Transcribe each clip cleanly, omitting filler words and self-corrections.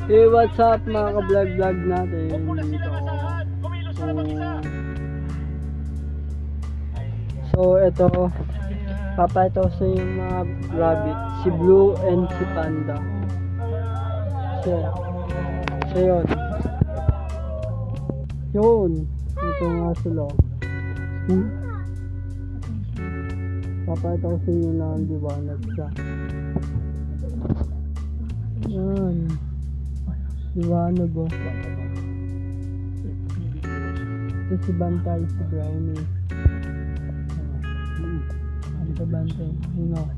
Hey, what's up mga ka-vlog natin dito. So ito, papayto sa yung mga rabbit, si Blue and si Panda. So yun, ito nga sila. Papayto sa inyo na ang liwanag siya. Yan, liwanag oh. Ito si Bantay, si Brownie. Ito Bantay, yun o.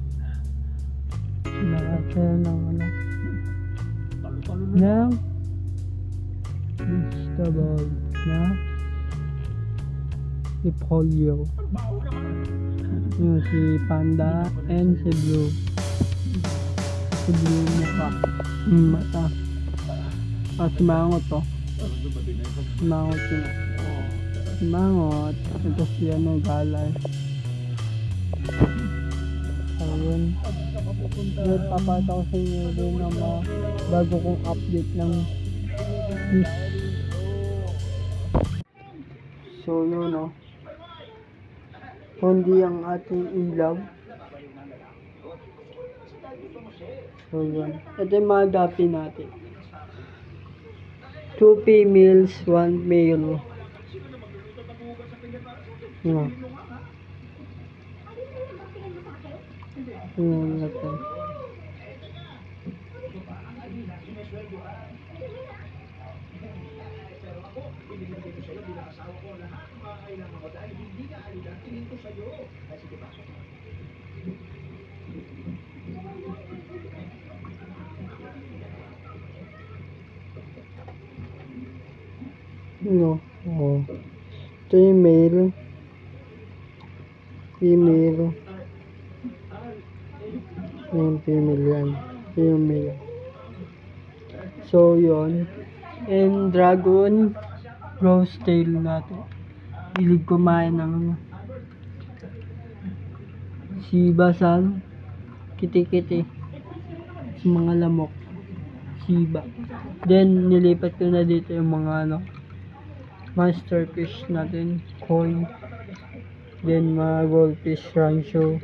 Nakasaya ng ano, ng vegetable na si Polio. Yun si Panda and si Blue. Si Blue mukha, mata. Si Mangot to. Si Mangot yun. Si Mangot. Ito si ano, Galay. Ayun. Ngayon papata ko sa inyo rin ng mga bago kong update ng fish. So yun o. Hindi ang ating ilaw. So yun. Ito yung mga gapi natin. 2 females, 1 male. Yun. Yun natin. No. Oh. Ito yung male. Female. Yung female yan. Ito yung male. So yun. And dragon rose tail natin. Hilig kumain ng si basal, kiti-kiti, sa mga lamok, siba. Then nilipat ko na dito yung mga ano, masterfish natin, koi, then mga goldfish rancho,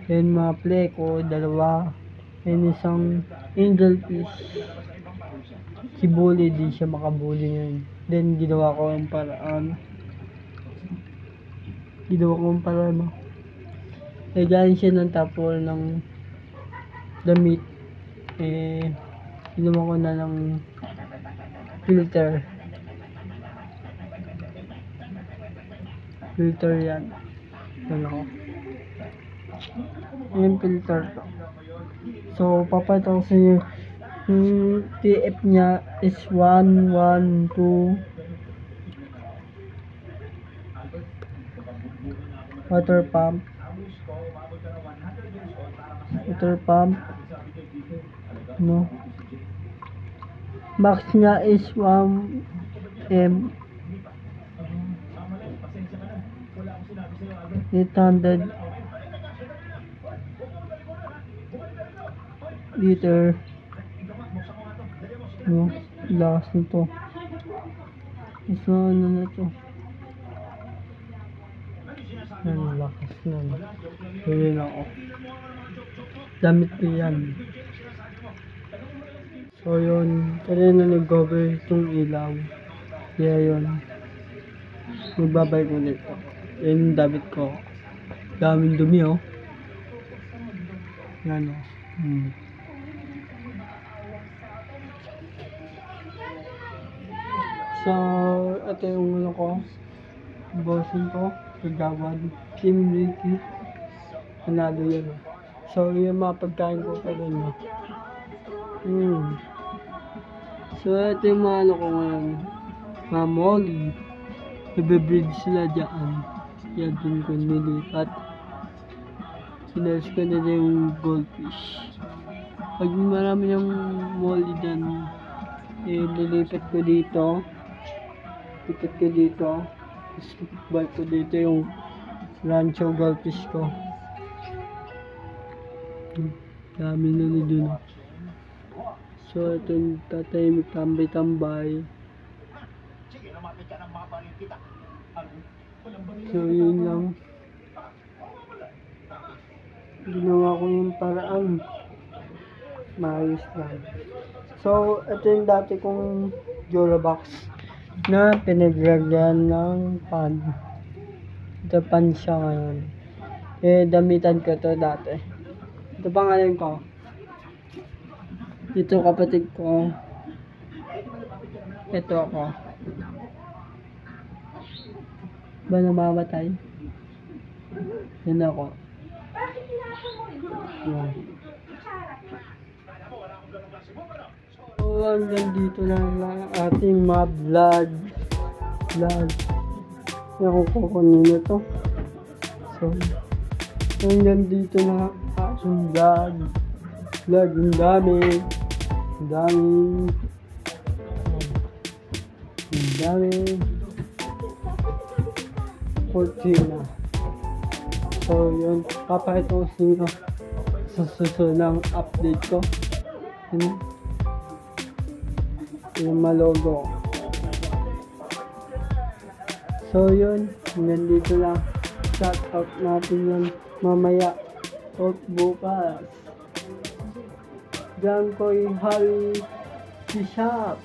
then mga pleko, dalawa, and isang angelfish. Si Bully, di siya makabuli ngayon. Then ginawa ko yung paraan. Galing siya ng tapol ng damit. Ginawa ko na ng filter. Filter yan. Yan ako. Yung filter to. So, papayta ko sa inyo. Yung TF niya is 112. Water pump. No. Max niya is 1 M. 800 liter. No, lakas nito. So ano na to? Yan, lakas yan. So yun ako. Damit ko yan. So yun, kanina nag-cover itong ilaw. Kaya yun, magbabay ko dito. Yan yung damit ko. Daming dumi oh. Yan oh. So, ito yung ano ko, bossing ko, kagawad, Kim Ricky, panalo yun. So, yung mga pagkain ko pa rin. So, ito yung mga ano ko ngayon, mga molly, nabibreed sila dyan. Yan din ko nilipat. Sinas ko na yung goldfish. Pag marami yung molly dyan, nilipat ko dito. Lipat ko dito. Balik ko dito yung rancho goldfish ko. Dami na dun. So, ito yung tatahimik tambay-tambay. So, yun lang. Ginawa ko yung paraan. Maayos lang. So, ito yung dati kong Jolobox na pinaglagyan ng pan. Ito pan siya ngayon. Eh, damitan ko to dati. Ito pangalan ko. Ito kapatid ko. Ito ako. Ba namamatay? Yan ako. Yan. So, hanggang dito lang ating mga vlog. Yan kung kanino to. So, hanggang dito na ating vlog. Ang dami. Cortina. So, yun. Papakita ko sa inyo sa susunang update ko. Yung malogo. So, yun. Hanggang dito lang. Shout out natin yun mamaya o bukas. Diyan ko yung Harry si Shop.